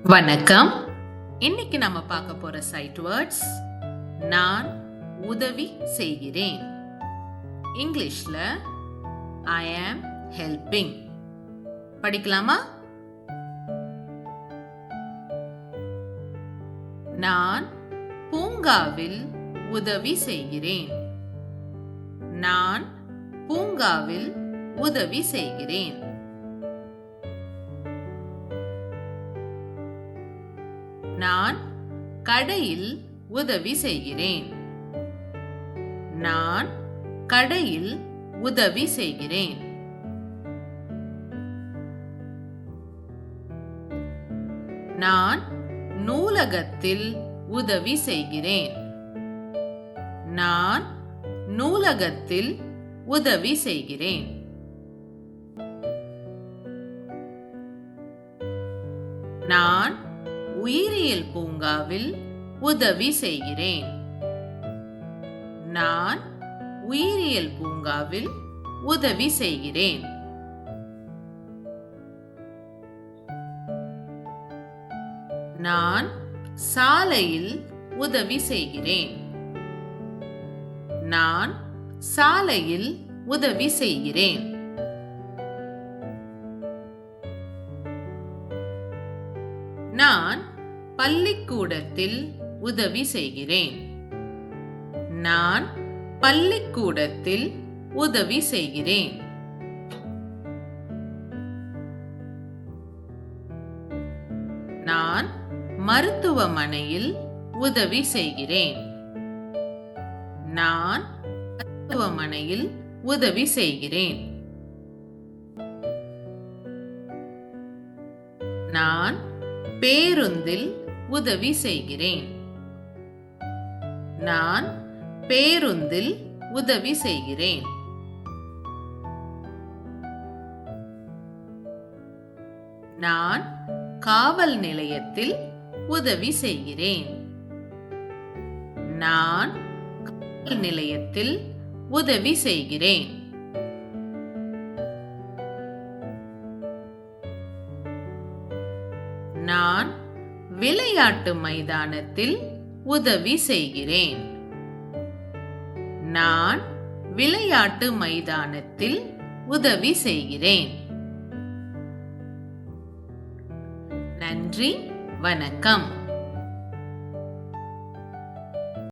வணக்கம். இன்னைக்கு நம்ம பார்க்க போற சைட் வேர்ட்ஸ் நான் உதவி செய்கிறேன். இங்கிலீஷ்ல I am helping. படிக்கலாமா? நான் பூங்காவில் உதவி செய்கிறேன். நான் பூங்காவில் உதவி செய்கிறேன். நான் கடையில் உதவி செய்கிறேன். நான் கடையில் உதவி செய்கிறேன். நான் நூலகத்தில் உதவி செய்கிறேன். நான் நூலகத்தில் உதவி செய்கிறேன். நான் உயிரியல் பூங்காவில் உதவி செய்கிறேன். நான் உயிரியல் பூங்காவில் உதவி செய்கிறேன். நான் சாலையில் உதவி செய்கிறேன். நான் சாலையில் உதவி செய்கிறேன். நான் பள்ளிக்கூடத்தில் உதவி செய்கிறேன். நான் பள்ளிக்கூடத்தில் உதவி செய்கிறேன். நான் மருத்துவமனையில் உதவி செய்கிறேன். நான் மருத்துவமனையில் உதவி செய்கிறேன். நான் பேருந்தில் உதவி செய்கிறேன். நான் பேருந்தில் உதவி செய்கிறேன். நான் காவல் நிலையத்தில் உதவி செய்கிறேன். நான் காவல் நிலையத்தில் உதவி செய்கிறேன். நான் விளையாட்டு மைதானத்தில் உதவி செய்கிறேன். நான் விளையாட்டு மைதானத்தில் உதவி செய்கிறேன். நன்றி, வணக்கம்.